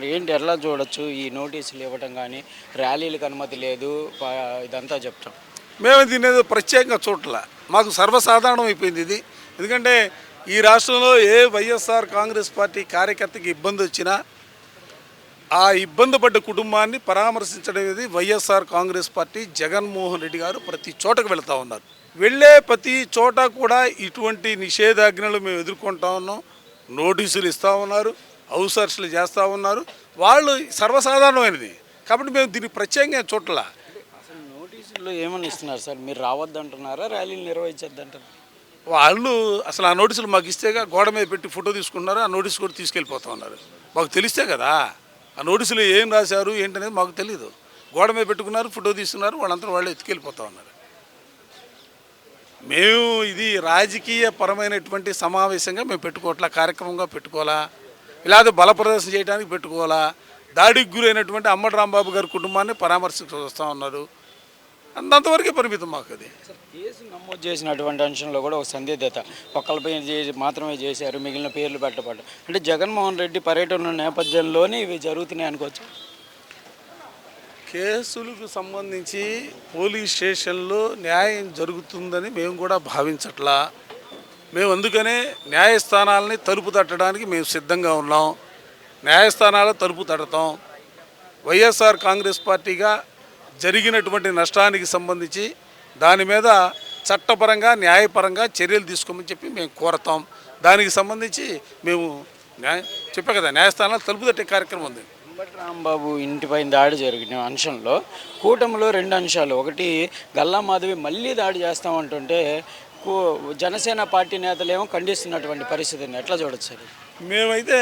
మరి ఏంటి ఎట్లా చూడొచ్చు ఈ నోటీసులు ఇవ్వటం కానీ ర్యాలీలకు అనుమతి లేదు ఇదంతా చెప్తాం. మేము దీని ఏదో ప్రత్యేకంగా చూడలే, మాకు సర్వసాధారణం అయిపోయింది ఇది. ఎందుకంటే ఈ రాష్ట్రంలో ఏ వైఎస్ఆర్ కాంగ్రెస్ పార్టీ కార్యకర్తకి ఇబ్బంది వచ్చినా ఆ ఇబ్బంది పడ్డ కుటుంబాన్ని పరామర్శించడం అనేది వైఎస్ఆర్ కాంగ్రెస్ పార్టీ జగన్మోహన్ రెడ్డి గారు ప్రతి చోటకు వెళుతూ ఉన్నారు. వెళ్ళే ప్రతి చోట కూడా ఇటువంటి నిషేధాజ్ఞలు మేము ఎదుర్కొంటా ఉన్నాం. నోటీసులు ఇస్తూ ఉన్నారు, హౌస్ అరెస్టులు చేస్తూ ఉన్నారు. వాళ్ళు సర్వసాధారణమైనది కాబట్టి మేము దీన్ని ప్రత్యేకంగా చూడలే. అసలు నోటీసుల్లో ఏమని ఇస్తున్నారు సార్? మీరు రావద్దంటున్నారా, ర్యాలీలు నిర్వహించద్దంటారు? వాళ్ళు అసలు ఆ నోటీసులు మాకు ఇస్తేగా గోడ మీద పెట్టి ఫోటో తీసుకుంటున్నారు, ఆ నోటీసు కూడా తీసుకెళ్ళిపోతూ ఉన్నారు. మాకు తెలిస్తే కదా ఆ నోటీసులు ఏం రాశారు ఏంటనేది మాకు తెలియదు. గోడ మీద పెట్టుకున్నారు, ఫోటో తీసుకున్నారు, వాళ్ళంతా వాళ్ళు ఎత్తుకెళ్ళిపోతూ ఉన్నారు. మేము ఇది రాజకీయ పరమైనటువంటి సమావేశంగా మేము పెట్టుకోవట్లా, కార్యక్రమంగా పెట్టుకోవాలా, ఇలాగే బల ప్రదర్శన చేయడానికి పెట్టుకోవాలా. దాడికి గురైనటువంటి అమ్మడి రాంబాబు గారి కుటుంబాన్ని పరామర్శించి వస్తూ ఉన్నారు. అంతవరకే పరిమితం మాకు. అది కేసు నమోదు చేసినటువంటి అంశంలో కూడా ఒక సందిగ్ధత, ఒక్కరిపై మాత్రమే చేశారు, మిగిలిన పేర్లు పెట్టబడ్డారు. అంటే జగన్మోహన్ రెడ్డి పర్యటన నేపథ్యంలోనే ఇవి జరుగుతున్నాయి అనుకోవచ్చు. కేసులకు సంబంధించి పోలీస్ స్టేషన్లో న్యాయం జరుగుతుందని మేము కూడా భావించట్లా. మేము అందుకనే న్యాయస్థానాలని తలుపు తట్టడానికి మేము సిద్ధంగా ఉన్నాం. న్యాయస్థానాల తలుపు తడతాం. వైఎస్ఆర్ కాంగ్రెస్ పార్టీగా జరిగినటువంటి నష్టానికి సంబంధించి దాని మీద చట్టపరంగా న్యాయపరంగా చర్యలు తీసుకోమని చెప్పి మేము కోరతాం. దానికి సంబంధించి మేము చెప్పా కదా, న్యాయస్థానాలు తలుపు తట్టే కార్యక్రమం ఉంది. అంబటి రాంబాబు ఇంటిపైన దాడి జరిగిన అంశంలో కూటమిలో రెండు అంశాలు, ఒకటి గల్లా మాధవి మళ్ళీ దాడి చేస్తామంటుంటే జనసేన పార్టీ నేతలేమో ఖండిస్తున్నటువంటి పరిస్థితిని ఎట్లా చూడొచ్చు సార్? మేమైతే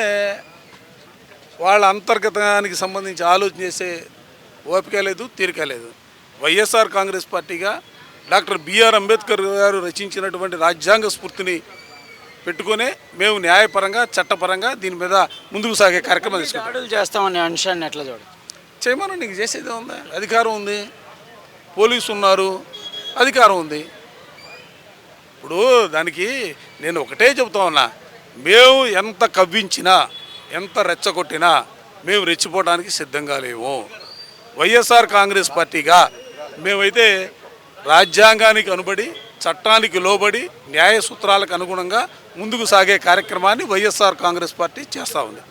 వాళ్ళ అంతర్గతానికి సంబంధించి ఆలోచన చేసే ఓపిక లేదు, తీరిక లేదు. వైఎస్ఆర్ కాంగ్రెస్ పార్టీగా డాక్టర్ బిఆర్ అంబేద్కర్ గారు రచించినటువంటి రాజ్యాంగ స్ఫూర్తిని పెట్టుకునే మేము న్యాయపరంగా చట్టపరంగా దీని మీద ముందుకు సాగే కార్యక్రమం తీసుకుంటాం. దాడులు చేస్తామనే అంశాన్ని ఎట్లా చూడదు? చేయమని నీకు చేసేదే ఉంది, అధికారం ఉంది, పోలీసు ఉన్నారు, అధికారం ఉంది. ఇప్పుడు దానికి నేను ఒకటే చెబుతా ఉన్నా, మేము ఎంత కవ్వించినా ఎంత రెచ్చగొట్టినా మేము రెచ్చిపోవడానికి సిద్ధంగా లేవు. వైఎస్ఆర్ కాంగ్రెస్ పార్టీగా మేమైతే రాజ్యాంగానికి అనుబడి చట్టానికి లోబడి న్యాయ సూత్రాలకు అనుగుణంగా ముందుకు సాగే కార్యక్రమాన్ని వైఎస్ఆర్ కాంగ్రెస్ పార్టీ చేస్తూ ఉంది.